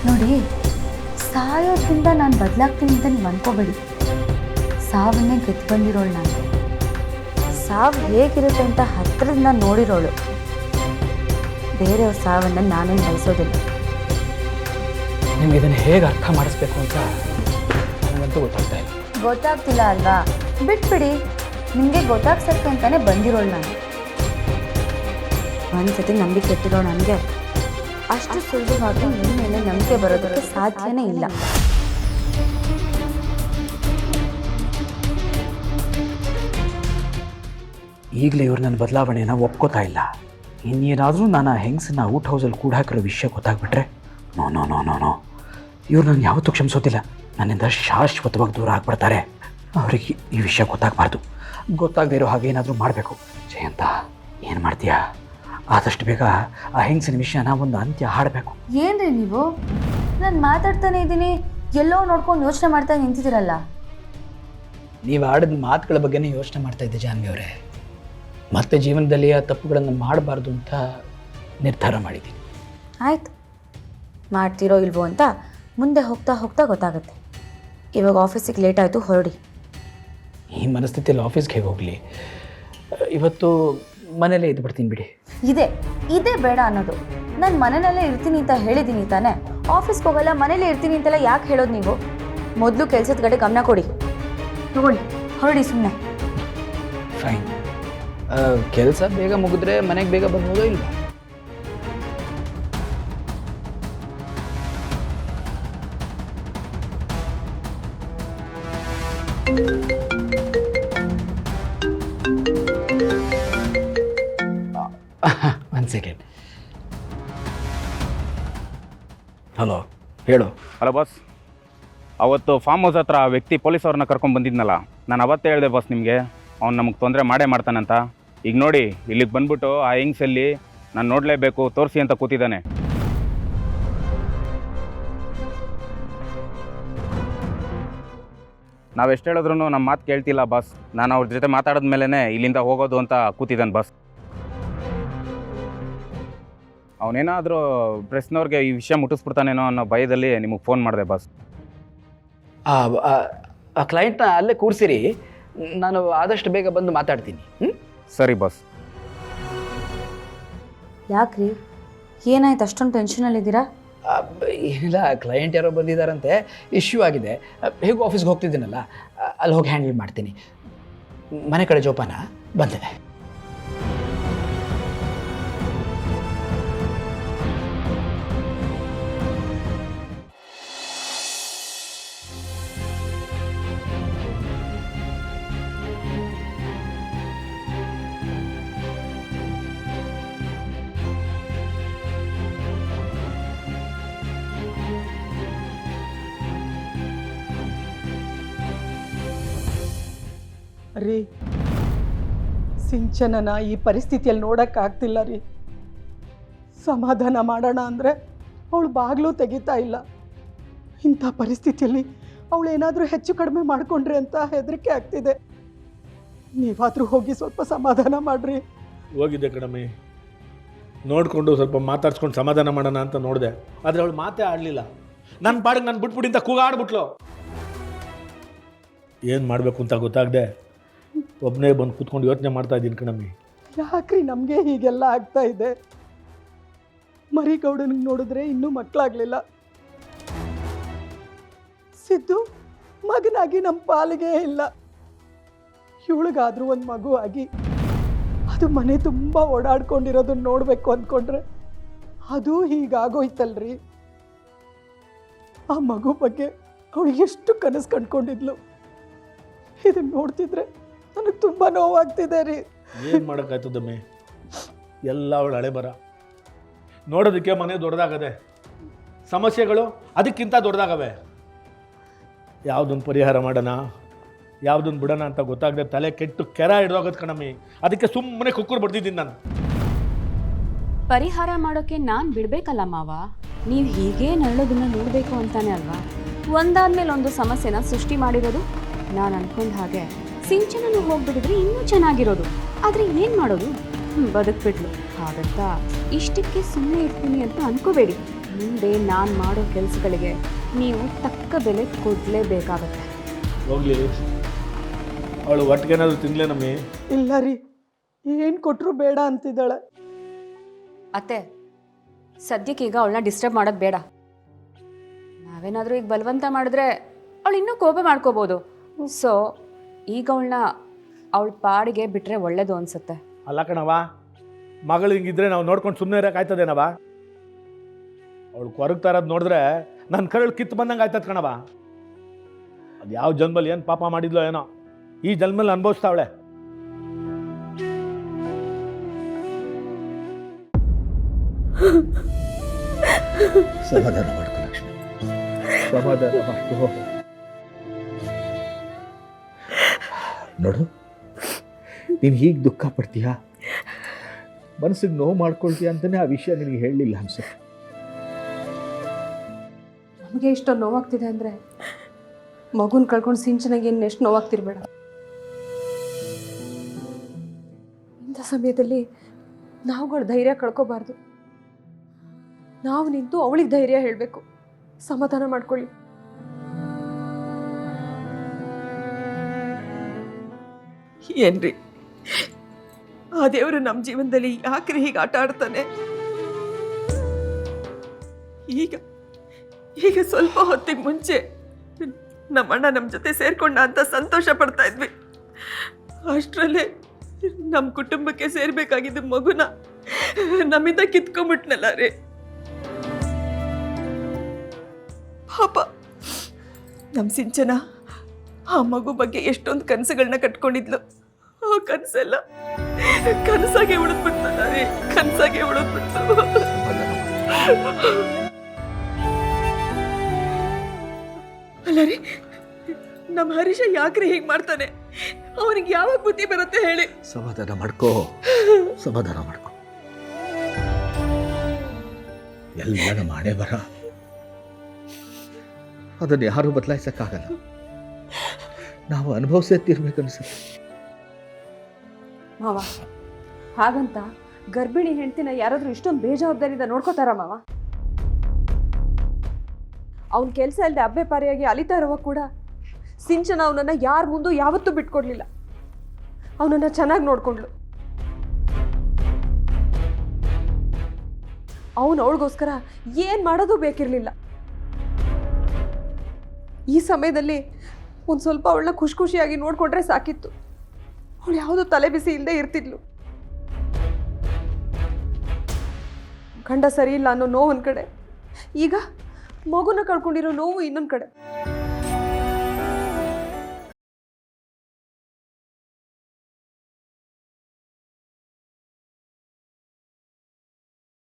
ನೋಡಿ, ಸಾಯೋದ್ರಿಂದ ನಾನು ಬದಲಾಗ್ತೀನಿ ಅಂತ ನೀವು ಅನ್ಕೋಬೇಡಿ. ಸಾವನ್ನೇ ಗೆದ್ದು ಬಂದಿರೋಳು ನಾನು. ಸಾವು ಹೇಗಿರುತ್ತೆ ಅಂತ ಹತ್ತಿರದಿಂದ ನೋಡಿರೋಳು. ಬೇರೆಯವ್ರ ಸಾವನ್ನು ನಾನೇನು ಬಯಸೋದಿಲ್ಲ. ನಿಮ್ಗೆ ಇದನ್ನು ಹೇಗೆ ಅರ್ಥ ಮಾಡಿಸ್ಬೇಕು ಅಂತ ನನಗಂತೂ ಗೊತ್ತಾಗ್ತಾ ಇಲ್ಲ. ಗೊತ್ತಾಗ್ತಿಲ್ಲ ಅಲ್ವಾ? ಬಿಟ್ಬಿಡಿ. ನಿಮಗೆ ಗೊತ್ತಾಗ್ಸಕ್ಕೆ ಅಂತಾನೆ ಬಂದಿರೋಳು ನಾನು. ಒಂದ್ಸತಿ ನಂಬಿಕೆ ಇಟ್ಟಿರೋ ನನಗೆ ಅಷ್ಟು ಸುಲಭವಾಗಿ ನಿಮ್ಮ ಮೇಲೆ ನಂಬಿಕೆ ಬರೋದಕ್ಕೆ ಸಾಧ್ಯನೇ ಇಲ್ಲ. ಈಗಲೇ ಇವ್ರು ನನ್ನ ಬದಲಾವಣೆನ ಒಪ್ಕೋತಾ ಇಲ್ಲ. ಇನ್ನೇನಾದರೂ ನಾನು ಆ ಹೆಂಗಸನ್ನ ಔಟ್ ಹೌಸಲ್ಲಿ ಕೂಡ ಹಾಕಿರೋ ವಿಷಯ ಗೊತ್ತಾಗ್ಬಿಟ್ರೆ no no no no no ಇವ್ರು ನಾನು ಯಾವತ್ತೂ ಕ್ಷಮಿಸೋದಿಲ್ಲ. ನನ್ನಿಂದ ಶಾಶ್ವತವಾಗಿ ದೂರ ಆಗ್ಬಿಡ್ತಾರೆ. ಅವರಿಗೆ ಈ ವಿಷಯ ಗೊತ್ತಾಗಬಾರ್ದು. ಗೊತ್ತಾಗದೇ ಇರೋ ಹಾಗೆ ಏನಾದರೂ ಮಾಡಬೇಕು. ಜಯಂತ, ಏನು ಮಾಡ್ತೀಯಾ? ಆದಷ್ಟು ಬೇಗ ಆ ಹೆಂಗಸಿನ ವಿಷಯನ ಒಂದು ಅಂತ್ಯ ಹಾಡಬೇಕು. ಏನ್ರಿ ನೀವು? ನಾನು ಮಾತಾಡ್ತಾನೆ ಇದ್ದೀನಿ, ಎಲ್ಲೋ ನೋಡ್ಕೊಂಡು ಯೋಚನೆ ಮಾಡ್ತಾ ನಿಂತಿದ್ದೀರಲ್ಲ. ನೀವು ಆಡಿದ ಮಾತುಗಳ ಬಗ್ಗೆನೇ ಯೋಚನೆ ಮಾಡ್ತಾ ಇದ್ದೆ ಜಾನ್ವಿ ಅವರೇ. ಮತ್ತೆ ಜೀವನದಲ್ಲಿ ಆ ತಪ್ಪುಗಳನ್ನು ಮಾಡಬಾರ್ದು ಅಂತ ನಿರ್ಧಾರ ಮಾಡಿದ್ದೀನಿ. ಆಯಿತು, ಮಾಡ್ತೀರೋ ಇಲ್ವೋ ಅಂತ ಮುಂದೆ ಹೋಗ್ತಾ ಹೋಗ್ತಾ ಗೊತ್ತಾಗುತ್ತೆ. ಇವಾಗ ಆಫೀಸಿಗೆ ಲೇಟ್ ಆಯಿತು, ಹೊರಡಿ. ಈ ಮನಸ್ಥಿತಿಯಲ್ಲಿ ಆಫೀಸ್ಗೆ ಹೇಗೆ ಹೋಗಲಿ? ಇವತ್ತು ಮನೇಲೇ ಇದ್ಬಿಡ್ತೀನಿ ಬಿಡಿ. ಇದೇ ಬೇಡ ಅನ್ನೋದು. ನಾನು ಮನೆಯಲ್ಲೇ ಇರ್ತೀನಿ ಅಂತ ಹೇಳಿದ್ದೀನಿ ತಾನೇ. ಆಫೀಸ್ಗೆ ಹೋಗಲ್ಲ, ಮನೇಲೇ ಇರ್ತೀನಿ ಅಂತೆಲ್ಲ ಯಾಕೆ ಹೇಳೋದು ನೀವು? ಮೊದಲು ಕೆಲಸದ ಕಡೆ ಗಮನ ಕೊಡಿ. ತಗೊಳ್ಳಿ, ಹೊರಡಿ ಸುಮ್ಮನೆ. ಫೈನ್. ಕೆಲಸ ಬೇಗ ಮುಗಿದ್ರೆ ಮನೆಗೆ ಬೇಗ ಬರ್ಬೋದೋ ಇಲ್ವಾ? ಒಂದು ಸೆಕೆಂಡ್. ಹಲೋ, ಹೇಳು. ಹಲೋ ಬಾಸ್, ಅವತ್ತು ಫಾರ್ಮ್ ಹೌಸ್ ಹತ್ರ ಆ ವ್ಯಕ್ತಿ ಪೊಲೀಸ್ ಅವ್ರನ್ನ ಕರ್ಕೊಂಡು ಬಂದಿದ್ನಲ್ಲ, ನಾನು ಅವತ್ತೇ ಹೇಳಿದೆ ಬಾಸ್ ನಿಮಗೆ, ಅವ್ನು ನಮಗೆ ತೊಂದರೆ ಮಾಡೇ ಮಾಡ್ತಾನಂತ. ಈಗ ನೋಡಿ, ಇಲ್ಲಿಗೆ ಬಂದ್ಬಿಟ್ಟು ಆ ಹೆಂಗ್ಸಲ್ಲಿ ನಾನು ನೋಡಲೇಬೇಕು ತೋರಿಸಿ ಅಂತ ಕೂತಿದ್ದಾನೆ. ನಾವೆಷ್ಟು ಹೇಳಿದ್ರು ನಮ್ಮ ಮಾತು ಕೇಳ್ತಿಲ್ಲ ಬಾಸ್. ನಾನು ಅವ್ರ ಜೊತೆ ಮಾತಾಡಿದ ಮೇಲೇ ಇಲ್ಲಿಂದ ಹೋಗೋದು ಅಂತ ಕೂತಿದ್ದಾನೆ ಬಾಸ್. ಅವನೇನಾದರೂ ಪ್ರೆಸ್ನವ್ರಿಗೆ ಈ ವಿಷಯ ಮುಟ್ಟಿಸ್ಬಿಡ್ತಾನೇನೋ ಅನ್ನೋ ಭಯದಲ್ಲಿ ನಿಮಗೆ ಫೋನ್ ಮಾಡಿದೆ ಬಾಸ್. ಆ ಕ್ಲೈಂಟ್ನ ಅಲ್ಲೇ ಕೂರಿಸಿರಿ, ನಾನು ಆದಷ್ಟು ಬೇಗ ಬಂದು ಮಾತಾಡ್ತೀನಿ. ಸರಿ ಬಾಸ್. ಯಾಕ್ರಿ, ಏನಾಯ್ತು ಅಷ್ಟೊಂದು ಟೆನ್ಷನಲ್ಲಿದ್ದೀರಾ? ಏನಿಲ್ಲ, ಕ್ಲೈಂಟ್ ಯಾರೋ ಬಂದಿದ್ದಾರಂತೆ, ಇಶ್ಯೂ ಆಗಿದೆ. ಹೇಗೂ ಆಫೀಸ್ಗೆ ಹೋಗ್ತಿದ್ದೀನಲ್ಲ, ಅಲ್ಲಿ ಹೋಗಿ ಹ್ಯಾಂಡಲ್ ಮಾಡ್ತೀನಿ. ಮನೆ ಕಡೆ ಜೋಪಾನ. ಬಂದೆ. ರೀ, ಸಿಂಚನನ ಈ ಪರಿಸ್ಥಿತಿಯಲ್ಲಿ ನೋಡೋಕ್ಕಾಗ್ತಿಲ್ಲ ರೀ. ಸಮಾಧಾನ ಮಾಡೋಣ ಅಂದರೆ ಅವಳು ಬಾಗಿಲು ತೆಗಿತಾ ಇಲ್ಲ. ಇಂಥ ಪರಿಸ್ಥಿತಿಯಲ್ಲಿ ಅವಳೇನಾದರೂ ಹೆಚ್ಚು ಕಡಿಮೆ ಮಾಡಿಕೊಂಡ್ರೆ ಅಂತ ಹೆದರಿಕೆ ಆಗ್ತಿದೆ. ನೀವಾದರೂ ಹೋಗಿ ಸ್ವಲ್ಪ ಸಮಾಧಾನ ಮಾಡಿರಿ. ಹೋಗಿದ್ದೆ ಕಣಮ್ಮಿ, ನೋಡಿಕೊಂಡು ಸ್ವಲ್ಪ ಮಾತಾಡ್ಸ್ಕೊಂಡು ಸಮಾಧಾನ ಮಾಡೋಣ ಅಂತ ನೋಡಿದೆ. ಆದರೆ ಅವಳು ಮಾತೇ ಆಡಲಿಲ್ಲ. ನನ್ನ ಪಾಡಿಗೆ ನಾನು ಬಿಟ್ಬಿಡಿ ಅಂತ ಕೂಗಾಡ್ಬಿಟ್ಲು. ಏನು ಮಾಡಬೇಕು ಅಂತ ಗೊತ್ತಾಗದೆ ಒಬ್ಬನೇ ಬಂದು ಕೂತ್ಕೊಂಡು ಯೋಚನೆ ಮಾಡ್ತಾ ಇದ್ದೀನಿ ಕಣಮ್ಮಿ. ಯಾಕ್ರಿ ನಮಗೆ ಹೀಗೆಲ್ಲ ಆಗ್ತಾ ಇದೆ? ಮರಿಗೌಡನಿಗೆ ನೋಡಿದ್ರೆ ಇನ್ನೂ ಮಕ್ಕಳಾಗಲಿಲ್ಲ. ಸಿದ್ದು ಮಗನಾಗಿ ನಮ್ಮ ಪಾಲಿಗೆ ಇಲ್ಲ. ಇವಳಿಗಾದ್ರೂ ಒಂದು ಮಗು ಆಗಿ ಅದು ಮನೆ ತುಂಬ ಓಡಾಡ್ಕೊಂಡಿರೋದನ್ನ ನೋಡಬೇಕು ಅಂದ್ಕೊಂಡ್ರೆ ಅದು ಹೀಗಾಗೋಯ್ತಲ್ರಿ. ಆ ಮಗು ಬಗ್ಗೆ ಅವಳು ಎಷ್ಟು ಕನಸು ಕಂಡ್ಕೊಂಡಿದ್ಲು. ಇದನ್ನ ನೋಡ್ತಿದ್ರೆ ನನಗೆ ತುಂಬ ನೋವಾಗ್ತಿದೆ ರೀ. ಏನು ಮಾಡೋಕ್ಕಾಯ್ತದಮ್ಮಿ, ಎಲ್ಲ ಅವಳು ಹಳೆ ಬರ. ನೋಡೋದಕ್ಕೆ ಮನೆ ದೊಡ್ಡದಾಗದೆ, ಸಮಸ್ಯೆಗಳು ಅದಕ್ಕಿಂತ ದೊಡ್ಡದಾಗವೆ. ಯಾವುದೊಂದು ಪರಿಹಾರ ಮಾಡೋಣ, ಯಾವುದೊಂದು ಬಿಡೋಣ ಅಂತ ಗೊತ್ತಾಗದೆ ತಲೆ ಕೆಟ್ಟು ಕೆರ ಹಿಡ್ದೋಗೋದು ಕಣಮ್ಮಿ. ಅದಕ್ಕೆ ಸುಮ್ಮನೆ ಕುಕ್ಕುರು ಬರ್ತಿದ್ದೀನಿ ನಾನು. ಪರಿಹಾರ ಮಾಡೋಕ್ಕೆ ನಾನು ಬಿಡಬೇಕಲ್ಲ ಮಾವ. ನೀವು ಹೀಗೆ ನರಳೋದನ್ನ ನೋಡಬೇಕು ಅಂತಾನೆ ಅಲ್ವಾ ಒಂದಾದ್ಮೇಲೆ ಒಂದು ಸಮಸ್ಯೆನ ಸೃಷ್ಟಿ ಮಾಡಿರೋದು. ನಾನು ಅನ್ಕೊಂಡ ಹಾಗೆ ಸಿಂಚನನು ಹೋಗ್ಬಿಟ್ಟಿದ್ರೆ ಇನ್ನೂ ಚೆನ್ನಾಗಿರೋದು. ಆದರೆ ಏನು ಮಾಡೋದು, ಬದುಕ್ಬಿಟ್ಲು. ಹಾಗಂತ ಇಷ್ಟಕ್ಕೆ ಸುಮ್ಮನೆ ಇರ್ತೀನಿ ಅಂತ ಅನ್ಕೋಬೇಡಿ. ಮುಂದೆ ನಾನು ಮಾಡೋ ಕೆಲಸಗಳಿಗೆ ನೀವು ತಕ್ಕ ಬೆಲೆ ಕೊಡಲೇಬೇಕಾಗತ್ತೆ. ಹೋಗ್ಲಿ, ಅವಳು ಒಟ್ಟಿಗೇನಾದ್ರು ತಿನ್ಲೇ ನಮ್ಮಿ? ಇಲ್ಲ ರೀ, ಏನು ಕೊಟ್ಟರು ಬೇಡ ಅಂತಿದ್ದಾಳೆ. ಅತ್ತೆ, ಸದ್ಯಕ್ಕೆ ಈಗ ಅವಳನ್ನ ಡಿಸ್ಟರ್ಬ್ ಮಾಡೋದು ಬೇಡ. ನಾವೇನಾದರೂ ಈಗ ಬಲವಂತ ಮಾಡಿದ್ರೆ ಅವಳು ಇನ್ನೂ ಕೋಪ ಮಾಡ್ಕೋಬೋದು. ಸೊ ಈಗ ಅವಳ ಪಾಡಿಗೆ ಬಿಟ್ಟರೆ ಒಳ್ಳೇದು ಅನಿಸುತ್ತೆ. ಅಲ್ಲ ಕಣವ, ಮಗಳು ಹಿಂಗಿದ್ರೆ ನಾವು ನೋಡ್ಕೊಂಡು ಸುಮ್ಮನೆ ಇರೋಕ್ಕಾಯ್ತದೇನವ? ಅವಳು ಕೊರಗ್ತಾ ಇರೋದು ನೋಡಿದ್ರೆ ನನ್ನ ಕರಳು ಕಿತ್ತು ಬಂದಂಗೆ ಆಯ್ತದ ಕಣವ. ಅದು ಯಾವ ಜನ್ಮಲ್ಲಿ ಏನು ಪಾಪ ಮಾಡಿದ್ಲೋ ಏನೋ, ಈ ಜನ್ಮಲ್ಲಿ ಅನುಭವಿಸ್ತಾವಳೆ. ಸಮಾಧಾನ ಮಾಡ್ಕೊ ಲಕ್ಷ್ಮಿ, ಸಮಾಧಾನ ಮಾಡ್ಕೋ. ನೋಡು, ನೀನು ಹೀಗೆ ದುಃಖ ಪಡ್ತೀಯ, ಮನಸ್ಸಿಗೆ ನೋವು ಮಾಡ್ಕೊಳ್ತೀಯ ಅಂತಲೇ ಆ ವಿಷಯ ನಿನಗೆ ಹೇಳಲಿಲ್ಲ ಅನ್ಸುತ್ತೆ. ನಮಗೆ ಇಷ್ಟೊಂದು ನೋವಾಗ್ತಿದೆ ಅಂದರೆ ಮಗುನ ಕಳ್ಕೊಂಡು ಸಿಂಚನಾಗಿ ಏನು ಎಷ್ಟು ನೋವಾಗ್ತಿರ್ಬೇಡ. ಇಂಥ ಸಮಯದಲ್ಲಿ ನಾವುಗಳು ಧೈರ್ಯ ಕಳ್ಕೋಬಾರ್ದು. ನಾವು ನಿಂತು ಅವಳಿಗೆ ಧೈರ್ಯ ಹೇಳಬೇಕು. ಸಮಾಧಾನ ಮಾಡ್ಕೊಳ್ಳಿ. ಏನ್ರಿ, ಆ ದೇವರು ನಮ್ಮ ಜೀವನದಲ್ಲಿ ಯಾಕ್ರಿ ಹೀಗೆ ಆಟ ಆಡ್ತಾನೆ? ಈಗ ಸ್ವಲ್ಪ ಹೊತ್ತಿಗೆ ಮುಂಚೆ ನಮ್ಮಣ್ಣ ನಮ್ಮ ಜೊತೆ ಸೇರ್ಕೊಂಡ ಅಂತ ಸಂತೋಷ ಪಡ್ತಾ ಇದ್ವಿ. ಅಷ್ಟರಲ್ಲೇ ನಮ್ಮ ಕುಟುಂಬಕ್ಕೆ ಸೇರ್ಬೇಕಾಗಿದ್ದ ಮಗುನ ನಮ್ಮಿಂದ ಕಿತ್ಕೊಂಡ್ಬಿಟ್ನಲ್ಲ ರೀ. ಪಾಪ ನಮ್ಮ ಸಿಂಚನ ಆ ಮಗು ಬಗ್ಗೆ ಎಷ್ಟೊಂದು ಕನಸುಗಳನ್ನ ಕಟ್ಕೊಂಡಿದ್ಲು. ಆ ಕನಸೆಲ್ಲ ಕನಸಾಗೆ ಉಳಿದ್ಬಿಡ್ತಲ್ಲ ರೀ, ಕನಸಾಗೆ ಉಳಿದ್ಬಿಡ್ತು. ಅಲ್ಲ ರೀ, ನಮ್ಮ ಹರೀಶ ಯಾಕ್ರಿ ಹೀಗೆ ಮಾಡ್ತಾನೆ? ಅವನಿಗೆ ಯಾವಾಗ ಬುದ್ಧಿ ಬರುತ್ತೆ ಹೇಳಿ? ಸಮಾಧಾನ ಮಾಡ್ಕೋ, ಸಮಾಧಾನ ಮಾಡ್ಕೋ. ಎಲ್ಲ ನಮ್ಮ ಹಣೆ ಬರ, ಅದನ್ನು ಯಾರೂ ಬದಲಾಯಿಸಕ್ಕಾಗಲ್ಲ. ನಾವು ಅನುಭವಿಸೇ ತೀರ್ಬೇಕನ್ಸುತ್ತೆ. ಮಾವ, ಹಾಗಂತ ಗರ್ಭಿಣಿ ಹೆಂಡ್ತಿನ ಯಾರಾದರೂ ಇಷ್ಟೊಂದು ಬೇಜವಾಬ್ದಾರಿಯಿಂದ ನೋಡ್ಕೋತಾರ ಮಾವ? ಅವನ ಕೆಲಸ ಇಲ್ಲದೆ ಅಬ್ಬೆ ಪಾರಿಯಾಗಿ ಅಲಿತಾ ಇರುವ ಕೂಡ ಸಿಂಚನ ಅವನನ್ನು ಯಾರ ಮುಂದೂ ಯಾವತ್ತೂ ಬಿಟ್ಕೊಡ್ಲಿಲ್ಲ. ಅವನನ್ನು ಚೆನ್ನಾಗಿ ನೋಡ್ಕೊಂಡ್ಲು. ಅವನು ಅವಳಿಗೋಸ್ಕರ ಏನು ಮಾಡೋದು ಬೇಕಿರಲಿಲ್ಲ. ಈ ಸಮಯದಲ್ಲಿ ಒಂದು ಸ್ವಲ್ಪ ಅವಳನ್ನ ಖುಷಿಯಾಗಿ ನೋಡ್ಕೊಂಡ್ರೆ ಸಾಕಿತ್ತು. ಅವಳು ಯಾವುದೂ ತಲೆ ಬಿಸಿ ಇಲ್ಲದೆ ಇರ್ತಿದ್ಲು. ಗಂಡ ಸರಿ ಇಲ್ಲ ಅನ್ನೋ ನೋವು ಒಂದು ಕಡೆ, ಈಗ ಮಗುನ ಕಳ್ಕೊಂಡಿರೋ ನೋವು ಇನ್ನೊಂದು ಕಡೆ.